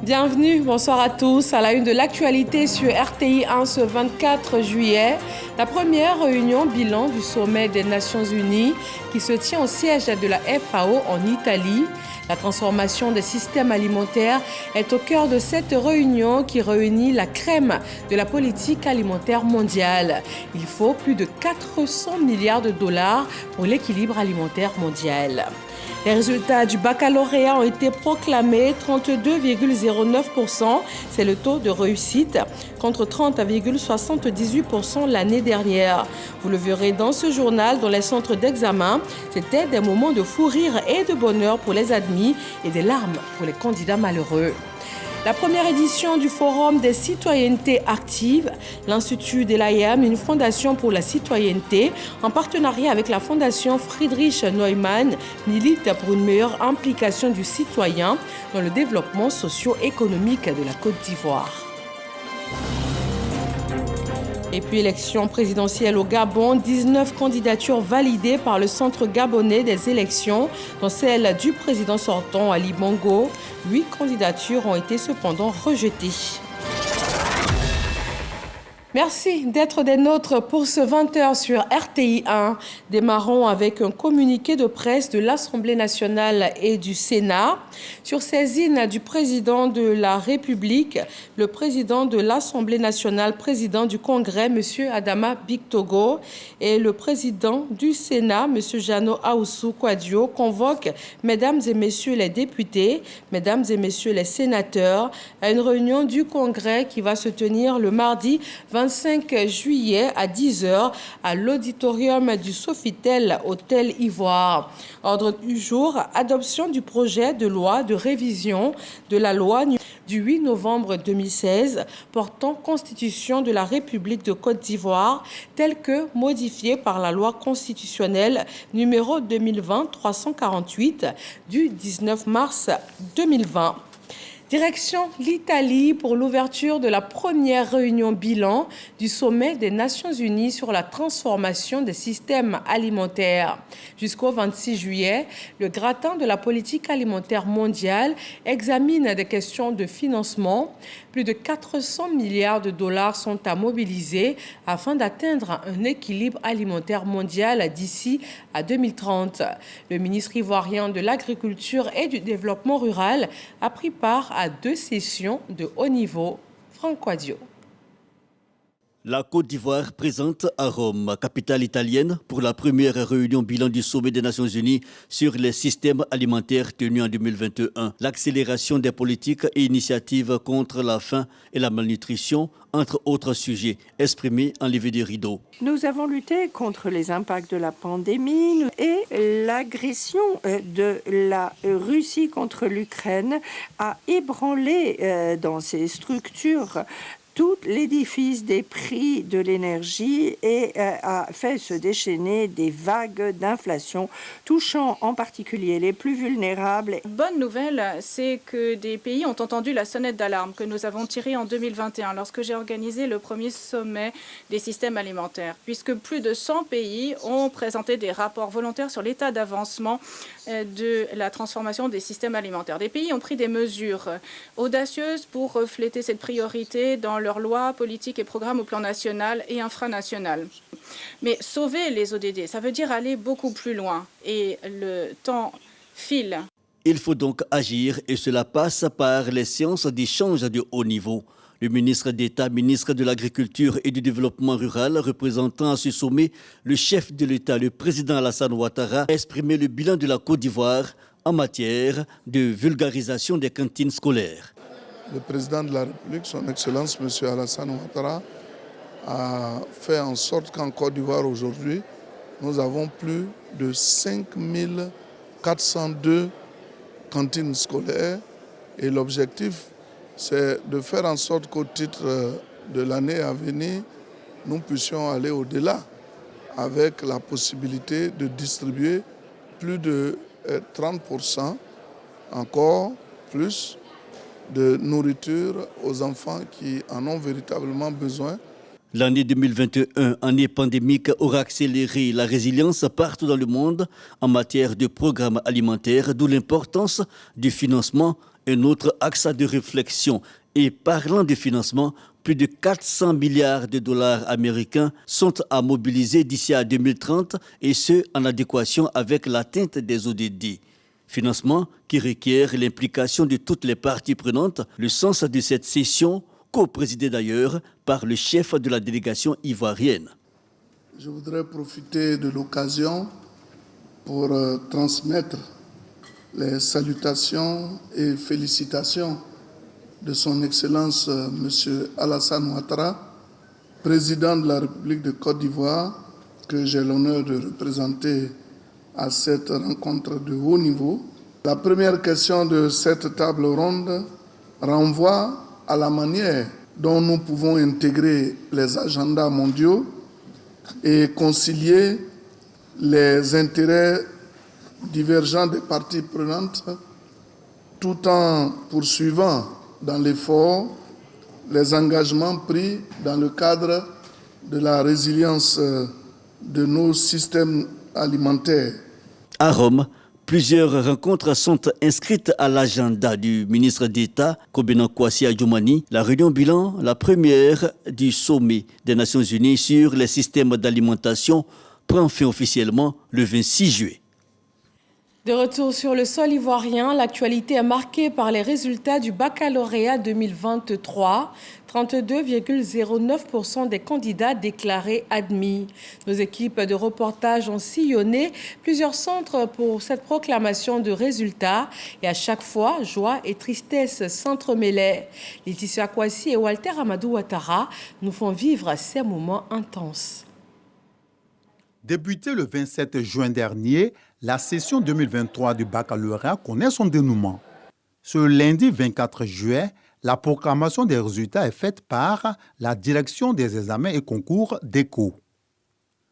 Bienvenue, bonsoir à tous. À la une de l'actualité sur RTI 1 ce 24 juillet, la première réunion bilan du sommet des Nations Unies qui se tient au siège de la FAO en Italie. La transformation des systèmes alimentaires est au cœur de cette réunion qui réunit la crème de la politique alimentaire mondiale. Il faut plus de 400 milliards de dollars pour l'équilibre alimentaire mondial. Les résultats du baccalauréat ont été proclamés, 32,09%, c'est le taux de réussite, contre 30,78% l'année dernière. Vous le verrez dans ce journal, dans les centres d'examen, c'était des moments de fou rire et de bonheur pour les admis et des larmes pour les candidats malheureux. La première édition du Forum des citoyennetés actives, l'Institut de l'AIM, une fondation pour la citoyenneté, en partenariat avec la fondation Friedrich Neumann, milite pour une meilleure implication du citoyen dans le développement socio-économique de la Côte d'Ivoire. Et puis, élection présidentielle au Gabon, 19 candidatures validées par le Centre gabonais des élections, dont celle du président sortant Ali Bongo. 8 candidatures ont été cependant rejetées. Merci d'être des nôtres pour ce 20h sur RTI 1. Démarrons avec un communiqué de presse de l'Assemblée nationale et du Sénat. Sur saisine du président de la République, le président de l'Assemblée nationale, président du Congrès, M. Adama Bictogo, et le président du Sénat, M. Jano Aoussou Kouadio, convoquent mesdames et messieurs les députés, mesdames et messieurs les sénateurs, à une réunion du Congrès qui va se tenir le mardi 25 juillet à 10h à l'auditorium du Sofitel Hôtel Ivoire. Ordre du jour, adoption du projet de loi de révision de la loi du 8 novembre 2016 portant constitution de la République de Côte d'Ivoire telle que modifiée par la loi constitutionnelle numéro 2020-348 du 19 mars 2020. Direction l'Italie pour l'ouverture de la première réunion bilan du sommet des Nations Unies sur la transformation des systèmes alimentaires. Jusqu'au 26 juillet, le gratin de la politique alimentaire mondiale examine des questions de financement. Plus de 400 milliards de dollars sont à mobiliser afin d'atteindre un équilibre alimentaire mondial d'ici à 2030. Le ministre ivoirien de l'Agriculture et du Développement rural a pris part à 2 sessions de haut niveau. Franck Quadio. La Côte d'Ivoire présente à Rome, capitale italienne, pour la première réunion bilan du sommet des Nations Unies sur les systèmes alimentaires tenu en 2021. L'accélération des politiques et initiatives contre la faim et la malnutrition, entre autres sujets, exprimés en levée des rideaux. Nous avons lutté contre les impacts de la pandémie et l'agression de la Russie contre l'Ukraine a ébranlé dans ces structures tout l'édifice des prix de l'énergie et a fait se déchaîner des vagues d'inflation touchant en particulier les plus vulnérables. Bonne nouvelle, c'est que des pays ont entendu la sonnette d'alarme que nous avons tirée en 2021 lorsque j'ai organisé le premier sommet des systèmes alimentaires, puisque plus de 100 pays ont présenté des rapports volontaires sur l'état d'avancement de la transformation des systèmes alimentaires. Des pays ont pris des mesures audacieuses pour refléter cette priorité dans leurs lois, politiques et programmes au plan national et infranational. Mais sauver les ODD, ça veut dire aller beaucoup plus loin et le temps file. Il faut donc agir et cela passe par les séances d'échange de haut niveau. Le ministre d'État, ministre de l'Agriculture et du Développement rural, représentant à ce sommet le chef de l'État, le président Alassane Ouattara, a exprimé le bilan de la Côte d'Ivoire en matière de vulgarisation des cantines scolaires. Le président de la République, son Excellence M. Alassane Ouattara, a fait en sorte qu'en Côte d'Ivoire aujourd'hui, nous avons plus de 5402 cantines scolaires et l'objectif, c'est de faire en sorte qu'au titre de l'année à venir, nous puissions aller au-delà avec la possibilité de distribuer plus de 30%, encore plus, de nourriture aux enfants qui en ont véritablement besoin. L'année 2021, année pandémique, aura accéléré la résilience partout dans le monde en matière de programmes alimentaires, d'où l'importance du financement, un autre axe de réflexion. Et parlant de financement, plus de 400 milliards de dollars américains sont à mobiliser d'ici à 2030 et ce, en adéquation avec l'atteinte des ODD. Financement qui requiert l'implication de toutes les parties prenantes. Le sens de cette session, co-présidée d'ailleurs par le chef de la délégation ivoirienne. Je voudrais profiter de l'occasion pour transmettre les salutations et félicitations de son Excellence M. Alassane Ouattara, président de la République de Côte d'Ivoire, que j'ai l'honneur de représenter à cette rencontre de haut niveau. La première question de cette table ronde renvoie à la manière dont nous pouvons intégrer les agendas mondiaux et concilier les intérêts divergents des parties prenantes tout en poursuivant dans l'effort les engagements pris dans le cadre de la résilience de nos systèmes alimentaires. À Rome, plusieurs rencontres sont inscrites à l'agenda du ministre d'État, Kobena Kwasi Adjoumani. La réunion bilan, la première du sommet des Nations Unies sur les systèmes d'alimentation, prend fin officiellement le 26 juillet. De retour sur le sol ivoirien, l'actualité est marquée par les résultats du baccalauréat 2023. 32,09% des candidats déclarés admis. Nos équipes de reportage ont sillonné plusieurs centres pour cette proclamation de résultats et à chaque fois, joie et tristesse s'entremêlaient. Laetitia Kwasi et Walter Amadou Ouattara nous font vivre ces moments intenses. Débutée le 27 juin dernier, la session 2023 du baccalauréat connaît son dénouement. Ce lundi 24 juillet, la proclamation des résultats est faite par la Direction des examens et concours d'ECO.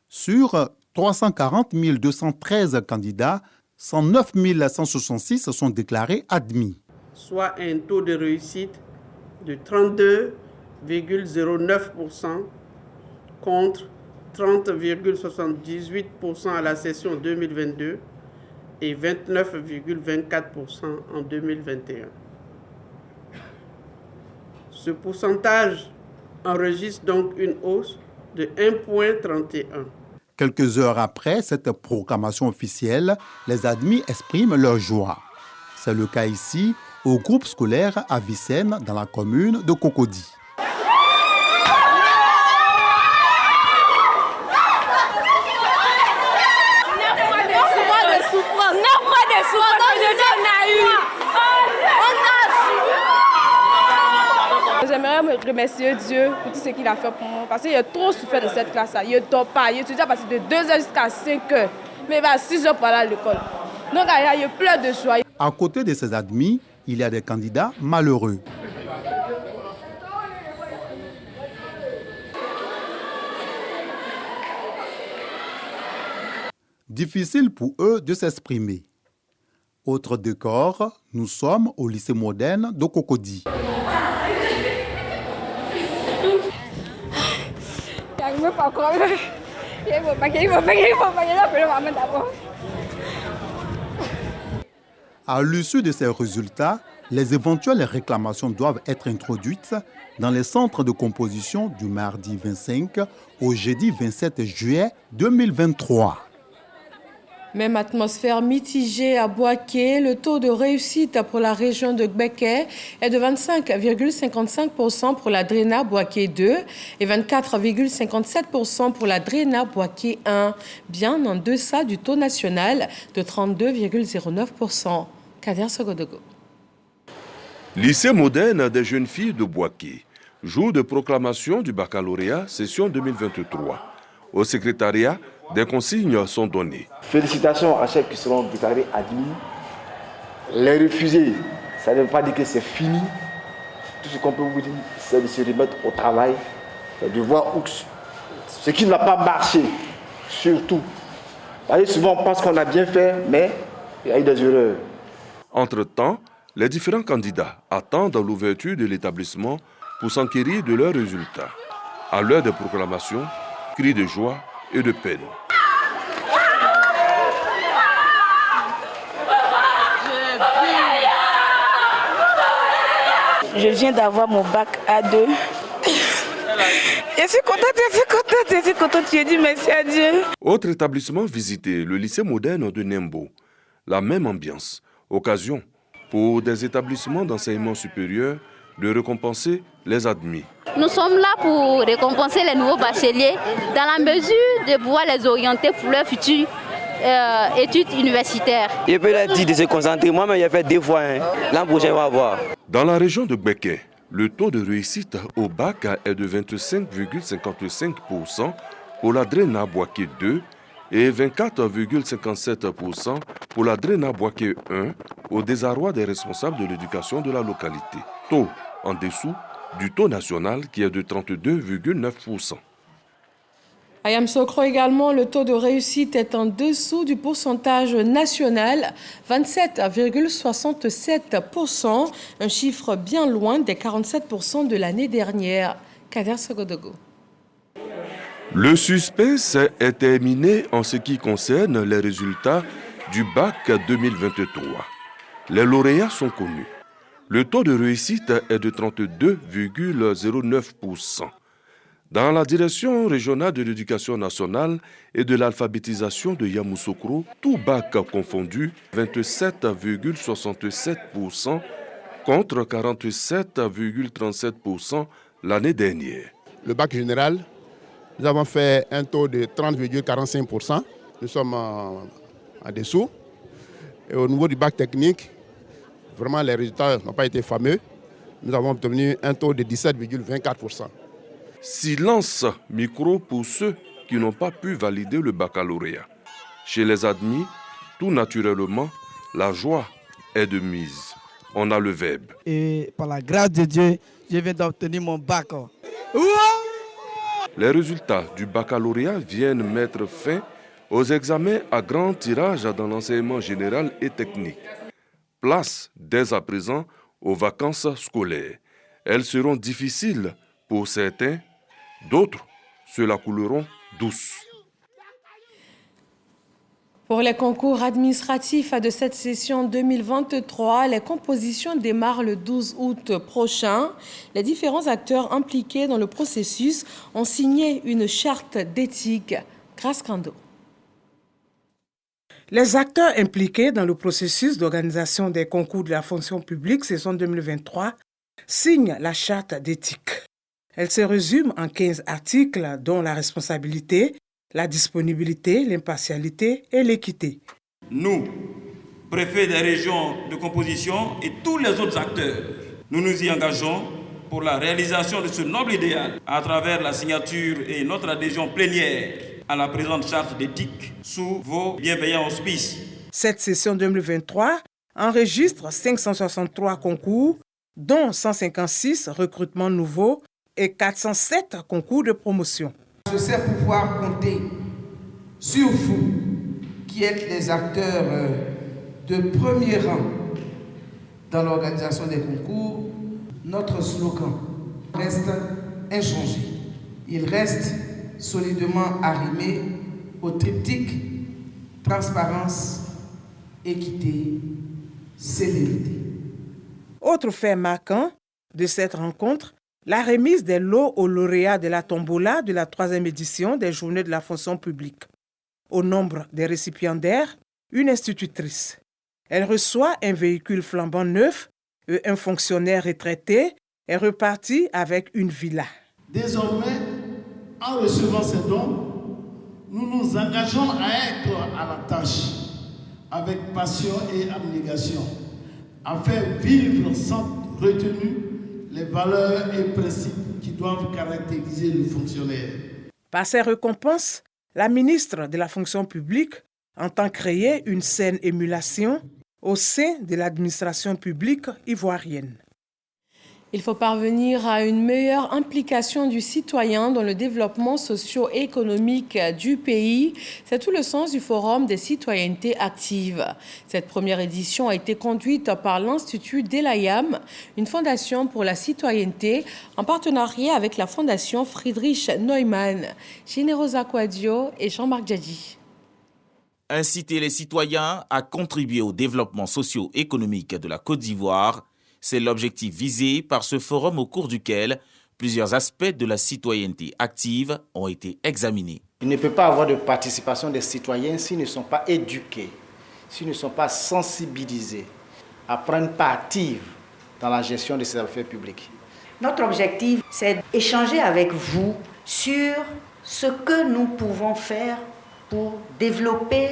Sur 340 213 candidats, 109 166 sont déclarés admis. Soit un taux de réussite de 32,09% contre 30,78% à la session 2022 et 29,24% en 2021. Ce pourcentage enregistre donc une hausse de 1,31. Quelques heures après cette proclamation officielle, les admis expriment leur joie. C'est le cas ici au groupe scolaire Avicenne dans la commune de Cocody. J'aimerais remercier Dieu pour tout ce qu'il a fait pour moi parce qu'il a trop souffert de cette classe-là. Il ne dort pas, il étudie à partir de 2h jusqu'à 5h, mais il va à 6h pour aller à l'école. Donc il pleure de joie. À côté de ces admis, il y a des candidats malheureux. Difficile pour eux de s'exprimer. Autre décor, nous sommes au lycée moderne de Cocody. À l'issue de ces résultats, les éventuelles réclamations doivent être introduites dans les centres de composition du mardi 25 au jeudi 27 juillet 2023. Même atmosphère mitigée à Bouaké, le taux de réussite pour la région de Gbeke est de 25,55% pour la Drena Bouaké 2 et 24,57% pour la Drena Bouaké 1, bien en deçà du taux national de 32,09%. Kader Sogodogo. Lycée moderne des jeunes filles de Bouaké, jour de proclamation du baccalauréat session 2023. Au secrétariat, des consignes sont données. Félicitations à ceux qui seront déclarés admis. Les refusés, ça ne veut pas dire que c'est fini. Tout ce qu'on peut vous dire, c'est de se remettre au travail, c'est de voir ce qui n'a pas marché, surtout. Parce que souvent on pense qu'on a bien fait, mais il y a eu des erreurs. Entre-temps, les différents candidats attendent l'ouverture de l'établissement pour s'enquérir de leurs résultats. À l'heure des proclamations, cris de joie et de peine. Je viens d'avoir mon bac A2. Je suis contente, j'ai dit merci à Dieu. Autre établissement visité, le lycée moderne de Nembo. La même ambiance. Occasion pour des établissements d'enseignement supérieur de récompenser les admis. Nous sommes là pour récompenser les nouveaux bacheliers dans la mesure de pouvoir les orienter pour leur futur études universitaires. Je peux leur dire de se concentrer. Moi-même, j'ai fait 2 fois. L'an prochain, on va voir. Dans la région de Béquet, le taux de réussite au bac est de 25,55% pour la Drena Boaké 2 et 24,57% pour la Drena Boaké 1, au désarroi des responsables de l'éducation de la localité. Taux en dessous du taux national qui est de 32,9%. À Yamoussoukro également, le taux de réussite est en dessous du pourcentage national, 27,67%, un chiffre bien loin des 47% de l'année dernière. Kader Sogodogo. Le suspense est terminé en ce qui concerne les résultats du bac 2023. Les lauréats sont connus. Le taux de réussite est de 32,09%. Dans la direction régionale de l'éducation nationale et de l'alphabétisation de Yamoussoukro, tout bac confondu, 27,67% contre 47,37% l'année dernière. Le bac général, nous avons fait un taux de 30,45%. Nous sommes en dessous. Et au niveau du bac technique, vraiment les résultats n'ont pas été fameux. Nous avons obtenu un taux de 17,24%. Silence micro pour ceux qui n'ont pas pu valider le baccalauréat. Chez les admis, tout naturellement, la joie est de mise. On a le verbe. Et par la grâce de Dieu, je viens d'obtenir mon bac. Les résultats du baccalauréat viennent mettre fin aux examens à grand tirage dans l'enseignement général et technique. Place dès à présent aux vacances scolaires. Elles seront difficiles pour certains, d'autres se la couleront douce. Pour les concours administratifs de cette session 2023, les compositions démarrent le 12 août prochain. Les différents acteurs impliqués dans le processus ont signé une charte d'éthique. Grâce Kando. Les acteurs impliqués dans le processus d'organisation des concours de la fonction publique saison 2023 signent la charte d'éthique. Elle se résume en 15 articles, dont la responsabilité, la disponibilité, l'impartialité et l'équité. Nous, préfets des régions de composition et tous les autres acteurs, nous nous y engageons pour la réalisation de ce noble idéal à travers la signature et notre adhésion plénière à la présente charte d'éthique sous vos bienveillants auspices. Cette session 2023 enregistre 563 concours, dont 156 recrutements nouveaux et 407 concours de promotion. Je sais pouvoir compter sur vous qui êtes les acteurs de premier rang dans l'organisation des concours. Notre slogan reste inchangé. Il reste solidement arrimé au triptyque transparence, équité, célérité. Autre fait marquant de cette rencontre, la remise des lots aux lauréats de la tombola de la 3e édition des Journées de la fonction publique. Au nombre des récipiendaires, une institutrice. Elle reçoit un véhicule flambant neuf et un fonctionnaire retraité est reparti avec une villa. Désormais, en recevant ces dons, nous nous engageons à être à la tâche avec passion et abnégation, à faire vivre sans retenue les valeurs et principes qui doivent caractériser le fonctionnaire. Par ces récompenses, la ministre de la fonction publique entend créer une saine émulation au sein de l'administration publique ivoirienne. Il faut parvenir à une meilleure implication du citoyen dans le développement socio-économique du pays. C'est tout le sens du Forum des citoyennetés actives. Cette première édition a été conduite par l'Institut d'Elayam, une fondation pour la citoyenneté, en partenariat avec la fondation Friedrich Neumann. Générosa Quadio et Jean-Marc Djadji. Inciter les citoyens à contribuer au développement socio-économique de la Côte d'Ivoire, c'est l'objectif visé par ce forum au cours duquel plusieurs aspects de la citoyenneté active ont été examinés. Il ne peut pas avoir de participation des citoyens s'ils ne sont pas éduqués, s'ils ne sont pas sensibilisés à prendre part active dans la gestion de ces affaires publiques. Notre objectif, c'est d'échanger avec vous sur ce que nous pouvons faire pour développer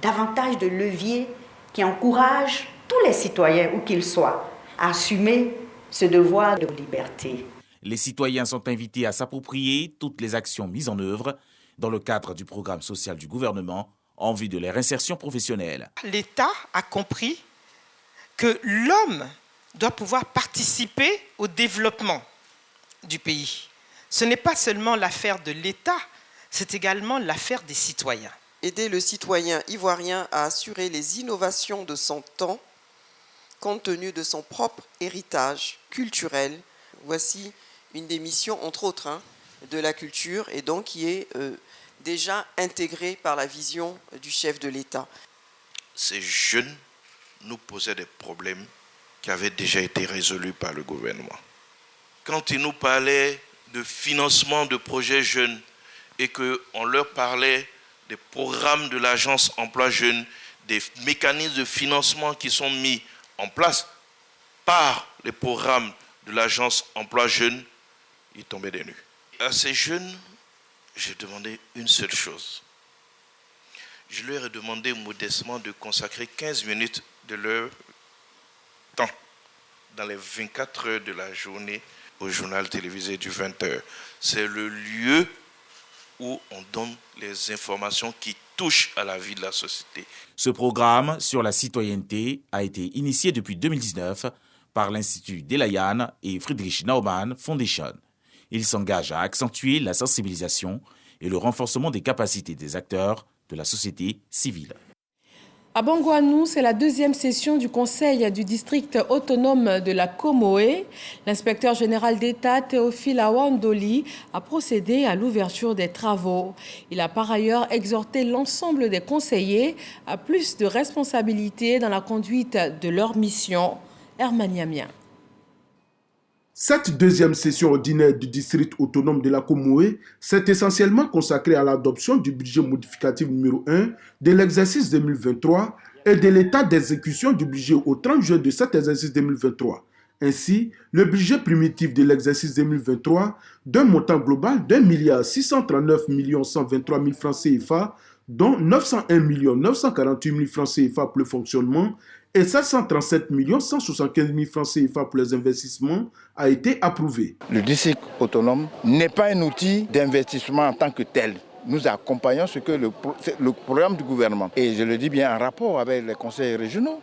davantage de leviers qui encouragent tous les citoyens, où qu'ils soient, à assumer ce devoir de liberté. Les citoyens sont invités à s'approprier toutes les actions mises en œuvre dans le cadre du programme social du gouvernement en vue de leur insertion professionnelle. L'État a compris que l'homme doit pouvoir participer au développement du pays. Ce n'est pas seulement l'affaire de l'État, c'est également l'affaire des citoyens. Aider le citoyen ivoirien à assurer les innovations de son temps, compte tenu de son propre héritage culturel. Voici une des missions, entre autres, de la culture, et donc qui est déjà intégrée par la vision du chef de l'État. Ces jeunes nous posaient des problèmes qui avaient déjà été résolus par le gouvernement. Quand ils nous parlaient de financement de projets jeunes et qu'on leur parlait des programmes de l'agence emploi jeunes, des mécanismes de financement qui sont mis en place par les programmes de l'agence emploi jeunes, ils tombaient des nues. À ces jeunes, j'ai demandé une seule chose. Je leur ai demandé modestement de consacrer 15 minutes de leur temps dans les 24 heures de la journée au journal télévisé du 20h. C'est le lieu où on donne les informations qui touchent à la vie de la société. Ce programme sur la citoyenneté a été initié depuis 2019 par l'Institut d'Elayam et Friedrich Naumann Foundation. Il s'engage à accentuer la sensibilisation et le renforcement des capacités des acteurs de la société civile. À Bongouanou, c'est la deuxième session du Conseil du district autonome de la Comoé. L'inspecteur général d'État, Théophile Awandoli, a procédé à l'ouverture des travaux. Il a par ailleurs exhorté l'ensemble des conseillers à plus de responsabilités dans la conduite de leur mission. Hermaniamien. Cette deuxième session ordinaire du district autonome de la Comoé s'est essentiellement consacrée à l'adoption du budget modificatif numéro 1 de l'exercice 2023 et de l'état d'exécution du budget au 30 juin de cet exercice 2023. Ainsi, le budget primitif de l'exercice 2023 d'un montant global d'1 639 123 000 francs CFA, dont 901 948 000 francs CFA pour le fonctionnement et 737 175 000 francs CFA pour les investissements, a été approuvé. Le district autonome n'est pas un outil d'investissement en tant que tel. Nous accompagnons ce que le programme du gouvernement. Et je le dis bien en rapport avec les conseils régionaux,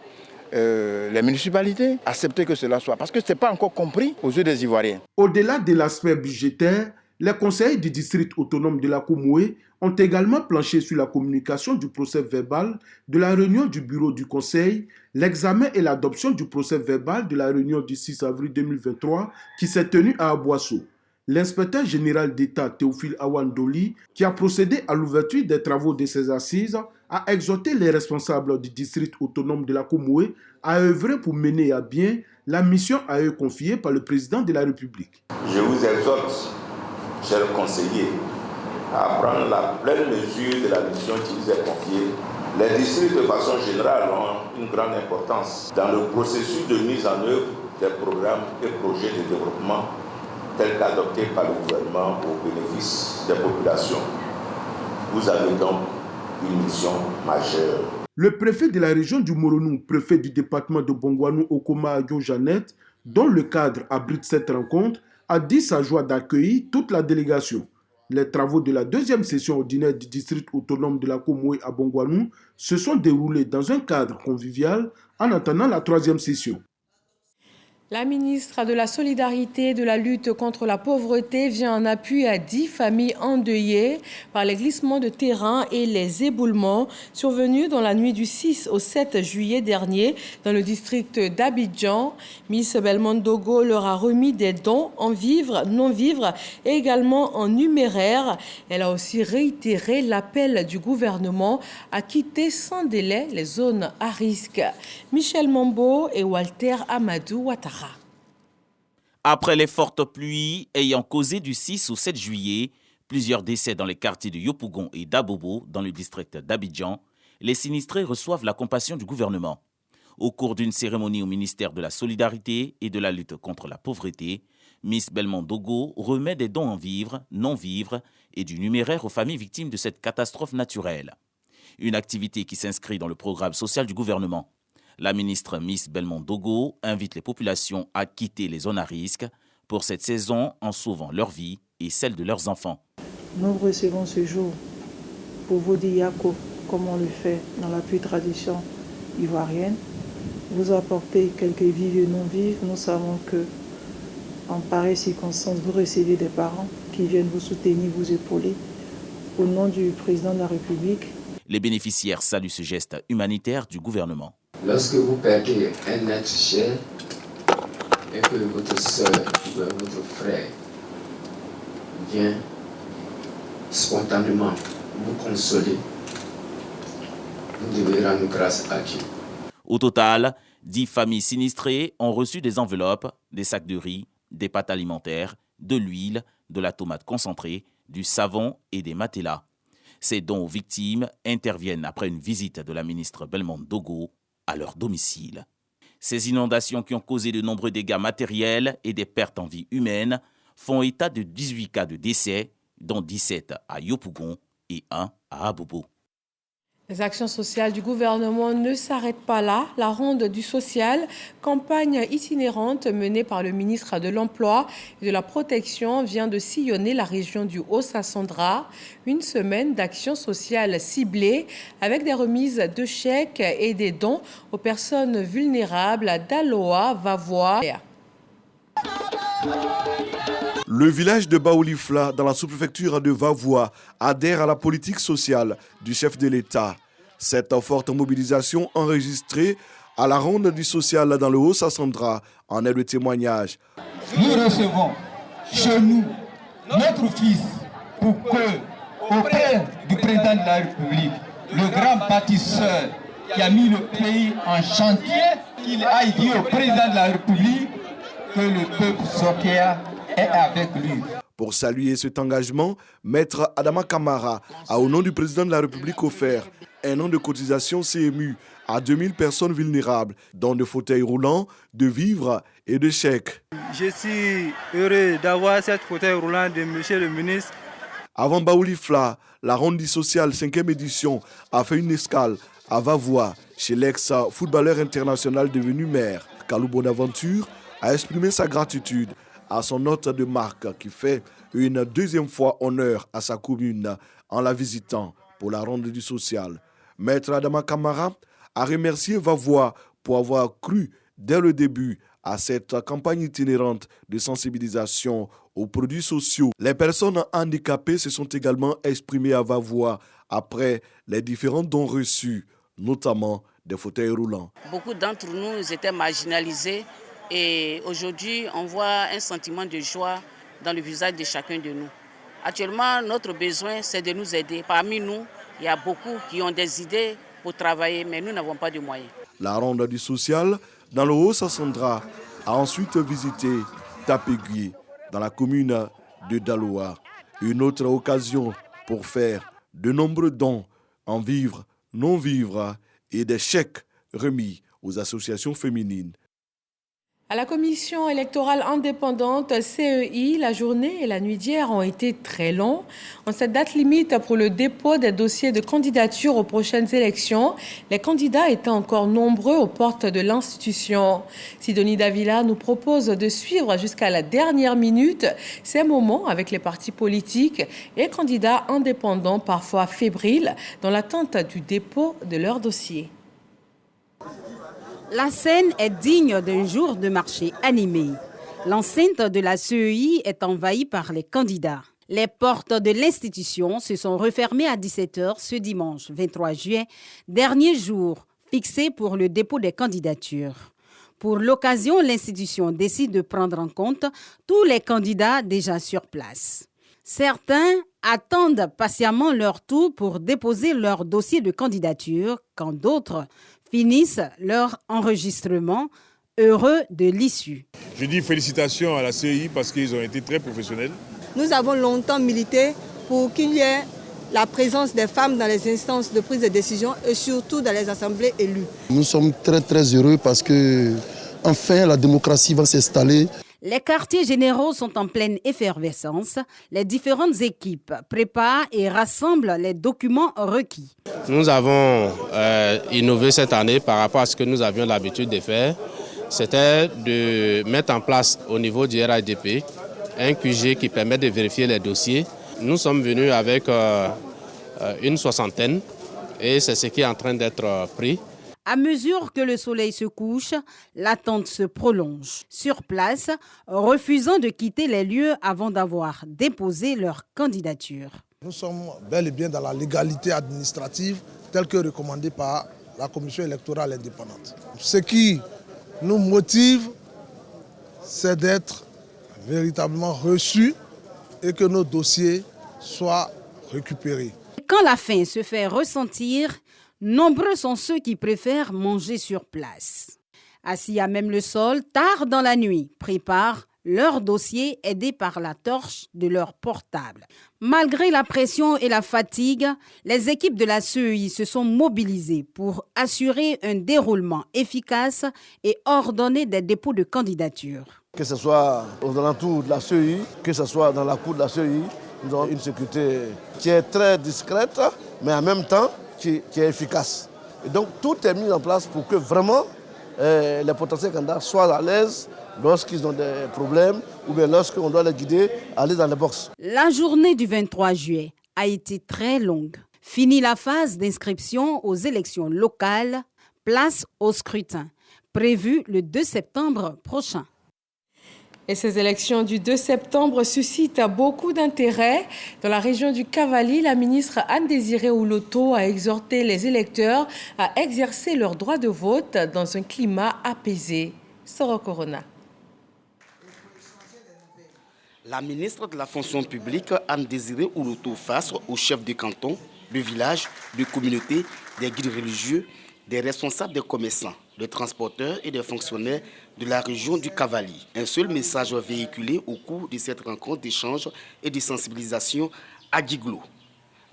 les municipalités, accepter que cela soit. Parce que ce n'est pas encore compris aux yeux des Ivoiriens. Au-delà de l'aspect budgétaire, les conseillers du district autonome de la Comoé ont également planché sur la communication du procès verbal de la réunion du bureau du conseil, l'examen et l'adoption du procès verbal de la réunion du 6 avril 2023 qui s'est tenue à Aboissou. L'inspecteur général d'État Théophile Awandoli, qui a procédé à l'ouverture des travaux de ces assises, a exhorté les responsables du district autonome de la Comoé à œuvrer pour mener à bien la mission à eux confiée par le président de la République. Je vous exhorte, chers conseillers, à prendre la pleine mesure de la mission qui vous est confiée. Les districts, de façon générale, ont une grande importance dans le processus de mise en œuvre des programmes et projets de développement tels qu'adoptés par le gouvernement au bénéfice des populations. Vous avez donc une mission majeure. Le préfet de la région du Moronou, préfet du département de Bongouanou, Okoma Agyo Jeannette, dont le cadre abrite cette rencontre, a dit sa joie d'accueillir toute la délégation. Les travaux de la deuxième session ordinaire du district autonome de la Comoé à Bongouanou se sont déroulés dans un cadre convivial en attendant la troisième session. La ministre de la Solidarité et de la lutte contre la pauvreté vient en appui à 10 familles endeuillées par les glissements de terrain et les éboulements survenus dans la nuit du 6 au 7 juillet dernier dans le district d'Abidjan. Miss Belmondo Dogo leur a remis des dons en vivres, non-vivres et également en numéraire. Elle a aussi réitéré l'appel du gouvernement à quitter sans délai les zones à risque. Michel Mambo et Walter Amadou Ouattara. Après les fortes pluies ayant causé du 6 au 7 juillet, plusieurs décès dans les quartiers de Yopougon et d'Abobo, dans le district d'Abidjan, les sinistrés reçoivent la compassion du gouvernement. Au cours d'une cérémonie au ministère de la Solidarité et de la lutte contre la pauvreté, Miss Belmondo Dogo remet des dons en vivres, non-vivres et du numéraire aux familles victimes de cette catastrophe naturelle. Une activité qui s'inscrit dans le programme social du gouvernement. La ministre Miss Belmondo Dogo invite les populations à quitter les zones à risque pour cette saison en sauvant leur vie et celle de leurs enfants. Nous recevons ce jour pour vous dire Yako, comme on le fait dans la pure tradition ivoirienne. Vous apportez quelques vives et non-vives. Nous savons que en pareille circonstance, vous recevez des parents qui viennent vous soutenir, vous épauler. Au nom du président de la République. Les bénéficiaires saluent ce geste humanitaire du gouvernement. Lorsque vous perdez un être cher et que votre soeur ou votre frère vient spontanément vous consoler, vous devez rendre grâce à Dieu. Au total, 10 familles sinistrées ont reçu des enveloppes, des sacs de riz, des pâtes alimentaires, de l'huile, de la tomate concentrée, du savon et des matelas. Ces dons aux victimes interviennent après une visite de la ministre Belmondo Dogo à leur domicile. Ces inondations qui ont causé de nombreux dégâts matériels et des pertes en vie humaine font état de 18 cas de décès, dont 17 à Yopougon et 1 à Abobo. Les actions sociales du gouvernement ne s'arrêtent pas là. La ronde du social, campagne itinérante menée par le ministre de l'Emploi et de la Protection, vient de sillonner la région du Haut-Sassandra. Une semaine d'actions sociales ciblées avec des remises de chèques et des dons aux personnes vulnérables d'Aloa, Vavois. Le village de Baoulifla, dans la sous-préfecture de Vavois, adhère à la politique sociale du chef de l'État. Cette forte mobilisation enregistrée à la ronde du social dans le Haut-Sassandra en est le témoignage. Nous recevons chez nous notre fils pour que, auprès du président de la République, le grand bâtisseur qui a mis le pays en chantier, qu'il aille dire au président de la République que le peuple soccer est avec lui. Pour saluer cet engagement, Maître Adama Kamara a, au nom du président de la République, offert un an de cotisation CMU à 2000 personnes vulnérables, dont de fauteuils roulants, de vivres et de chèques. Je suis heureux d'avoir cette fauteuil roulant de monsieur le ministre. Avant Baoulifla, la ronde sociale 5e édition a fait une escale à Vavois, chez l'ex-footballeur international devenu maire. Kalou Bonaventure a exprimé sa gratitude à son hôte de marque qui fait une deuxième fois honneur à sa commune en la visitant pour la ronde du social. Maître Adama Kamara a remercié Vavois pour avoir cru dès le début à cette campagne itinérante de sensibilisation aux produits sociaux. Les personnes handicapées se sont également exprimées à Vavois après les différents dons reçus, notamment des fauteuils roulants. Beaucoup d'entre nous étaient marginalisés. Et aujourd'hui, on voit un sentiment de joie dans le visage de chacun de nous. Actuellement, notre besoin, c'est de nous aider. Parmi nous, il y a beaucoup qui ont des idées pour travailler, mais nous n'avons pas de moyens. La ronde du social, dans le Haut-Sassandra, a ensuite visité Tapegui, dans la commune de Daloa. Une autre occasion pour faire de nombreux dons en vivres, non-vivres et des chèques remis aux associations féminines. À la commission électorale indépendante CEI, la journée et la nuit d'hier ont été très longs. En cette date limite pour le dépôt des dossiers de candidature aux prochaines élections, les candidats étaient encore nombreux aux portes de l'institution. Sidonie Davila nous propose de suivre jusqu'à la dernière minute ces moments avec les partis politiques et candidats indépendants parfois fébriles dans l'attente du dépôt de leurs dossiers. La scène est digne d'un jour de marché animé. L'enceinte de la CEI est envahie par les candidats. Les portes de l'institution se sont refermées à 17h ce dimanche 23 juillet, dernier jour fixé pour le dépôt des candidatures. Pour l'occasion, l'institution décide de prendre en compte tous les candidats déjà sur place. Certains attendent patiemment leur tour pour déposer leur dossier de candidature, quand d'autres finissent leur enregistrement, heureux de l'issue. Je dis félicitations à la CEI parce qu'ils ont été très professionnels. Nous avons longtemps milité pour qu'il y ait la présence des femmes dans les instances de prise de décision et surtout dans les assemblées élues. Nous sommes très heureux parce que enfin la démocratie va s'installer. Les quartiers généraux sont en pleine effervescence. Les différentes équipes préparent et rassemblent les documents requis. Nous avons innové cette année par rapport à ce que nous avions l'habitude de faire. C'était de mettre en place au niveau du RADP un QG qui permet de vérifier les dossiers. Nous sommes venus avec une soixantaine et c'est ce qui est en train d'être pris. À mesure que le soleil se couche, l'attente se prolonge. Sur place, refusant de quitter les lieux avant d'avoir déposé leur candidature. Nous sommes bel et bien dans la légalité administrative telle que recommandée par la Commission électorale indépendante. Ce qui nous motive, c'est d'être véritablement reçus et que nos dossiers soient récupérés. Quand la faim se fait ressentir, nombreux sont ceux qui préfèrent manger sur place. Assis à même le sol, tard dans la nuit, préparent leur dossier aidés par la torche de leur portable. Malgré la pression et la fatigue, les équipes de la CEI se sont mobilisées pour assurer un déroulement efficace et ordonner des dépôts de candidature. Que ce soit aux alentours de la CEI, que ce soit dans la cour de la CEI, nous avons une sécurité qui est très discrète, mais en même temps qui est efficace. Et donc tout est mis en place pour que vraiment les potentiels candidats soient à l'aise lorsqu'ils ont des problèmes ou bien lorsqu'on doit les guider à aller dans les boxes. La journée du 23 juillet a été très longue. Fini la phase d'inscription aux élections locales, place au scrutin, prévu le 2 septembre prochain. Et ces élections du 2 septembre suscitent beaucoup d'intérêt. Dans la région du Cavally, la ministre Anne-Désirée Ouloto a exhorté les électeurs à exercer leur droit de vote dans un climat apaisé. Soro Corona. La ministre de la fonction publique, Anne-Désirée Ouloto, face aux chefs de canton, de village, de communauté, des guides religieux, des responsables des commerçants, des transporteurs et des fonctionnaires de la région du Cavally. Un seul message véhiculé au cours de cette rencontre d'échange et de sensibilisation à Guiglo.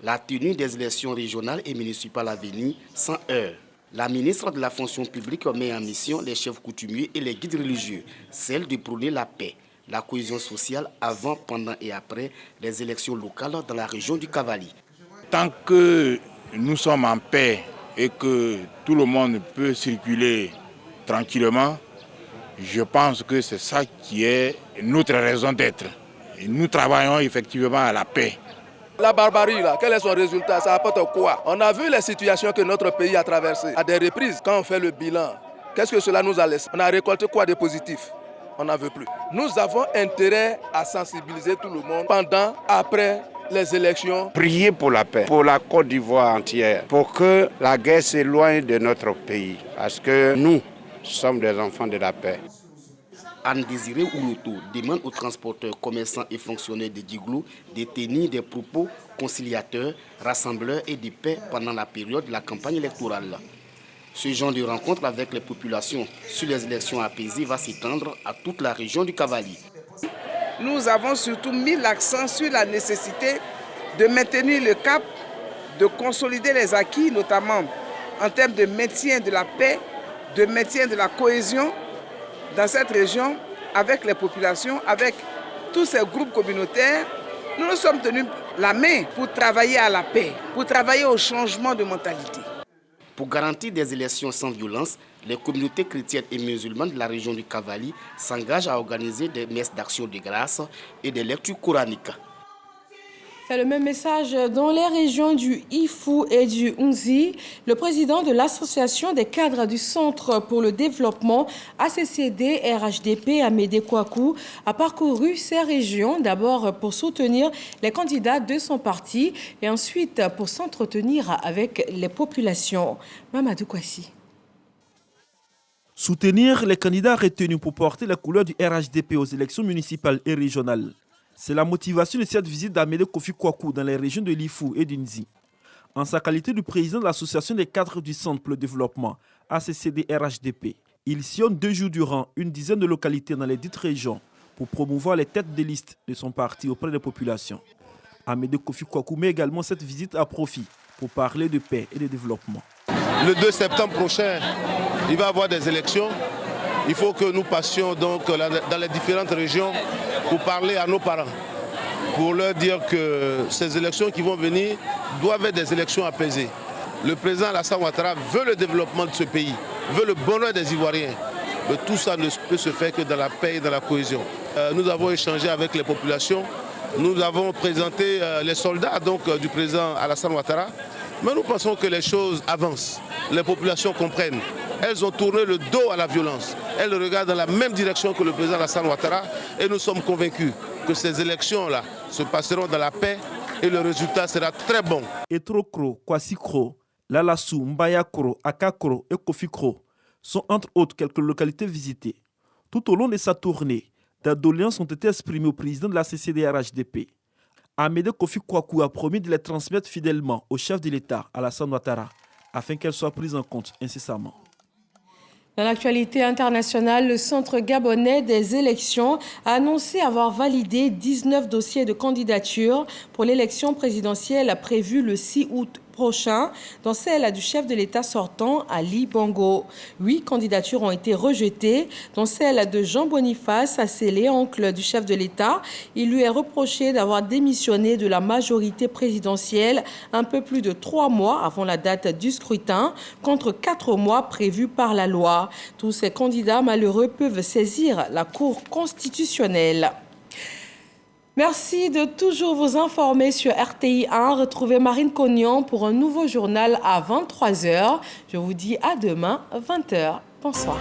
La tenue des élections régionales et municipales à venir sans heurts. La ministre de la fonction publique met en mission les chefs coutumiers et les guides religieux, celle de prôner la paix, la cohésion sociale avant, pendant et après les élections locales dans la région du Cavally. Tant que nous sommes en paix et que tout le monde peut circuler tranquillement, je pense que c'est ça qui est notre raison d'être. Et nous travaillons effectivement à la paix. La barbarie, là, quel est son résultat? Ça apporte quoi? On a vu les situations que notre pays a traversées à des reprises. Quand on fait le bilan, qu'est-ce que cela nous a laissé? On a récolté quoi de positif? On n'en veut plus. Nous avons intérêt à sensibiliser tout le monde pendant, après les élections. Prier pour la paix, pour la Côte d'Ivoire entière, pour que la guerre s'éloigne de notre pays. Parce que nous sommes des enfants de la paix. Anne-Désirée Ouloto demande aux transporteurs, commerçants et fonctionnaires de Guiglo de tenir des propos conciliateurs, rassembleurs et de paix pendant la période de la campagne électorale. Ce genre de rencontre avec les populations sur les élections apaisées va s'étendre à toute la région du Cavally. Nous avons surtout mis l'accent sur la nécessité de maintenir le cap, de consolider les acquis, notamment en termes de maintien de la paix, de maintien de la cohésion dans cette région, avec les populations, avec tous ces groupes communautaires. Nous nous sommes tenus la main pour travailler à la paix, pour travailler au changement de mentalité. Pour garantir des élections sans violence, les communautés chrétiennes et musulmanes de la région du Cavally s'engagent à organiser des messes d'action de grâce et des lectures coraniques. C'est le même message dans les régions du Ifou et du Nzi. Le président de l'association des cadres du Centre pour le développement ACCD RHDP, Amédée Kouakou, a parcouru ces régions d'abord pour soutenir les candidats de son parti et ensuite pour s'entretenir avec les populations. Mamadou Kwasi. Soutenir les candidats retenus pour porter les couleurs du RHDP aux élections municipales et régionales. C'est la motivation de cette visite d'Amédée Kofi Kouakou dans les régions de l'Ifou et du Nzi. En sa qualité de président de l'association des cadres du Centre pour le développement, ACCD RHDP, il sillonne 2 jours durant une dizaine de localités dans les dites régions pour promouvoir les têtes de liste de son parti auprès des populations. Amédée Kofi Kouakou met également cette visite à profit pour parler de paix et de développement. Le 2 septembre prochain, il va y avoir des élections. Il faut que nous passions donc dans les différentes régions pour parler à nos parents, pour leur dire que ces élections qui vont venir doivent être des élections apaisées. Le président Alassane Ouattara veut le développement de ce pays, veut le bonheur des Ivoiriens. Mais tout ça ne peut se faire que dans la paix et dans la cohésion. Nous avons échangé avec les populations, nous avons présenté les soldats du président Alassane Ouattara, mais nous pensons que les choses avancent, les populations comprennent. Elles ont tourné le dos à la violence. Elles regardent dans la même direction que le président Alassane Ouattara et nous sommes convaincus que ces élections-là se passeront dans la paix et le résultat sera très bon. Etrokro, Kwasikro, Lalassou, Mbayakro, Akakro et Kofikro sont entre autres quelques localités visitées. Tout au long de sa tournée, des doléances ont été exprimées au président de la CCD-RHDP. Amédée Kofi Kouakou a promis de les transmettre fidèlement au chef de l'État, Alassane Ouattara, afin qu'elles soient prises en compte incessamment. Dans l'actualité internationale, le Centre gabonais des élections a annoncé avoir validé 19 dossiers de candidature pour l'élection présidentielle prévue le 6 août prochain, dont celle du chef de l'État sortant, Ali Bongo. 8 candidatures ont été rejetées, dont celle de Jean Boniface Assélé, oncle du chef de l'État. Il lui est reproché d'avoir démissionné de la majorité présidentielle un peu plus de 3 mois avant la date du scrutin, contre 4 mois prévus par la loi. Tous ces candidats malheureux peuvent saisir la Cour constitutionnelle. Merci de toujours vous informer sur RTI 1. Retrouvez Marine Cognon pour un nouveau journal à 23h. Je vous dis à demain, 20h. Bonsoir.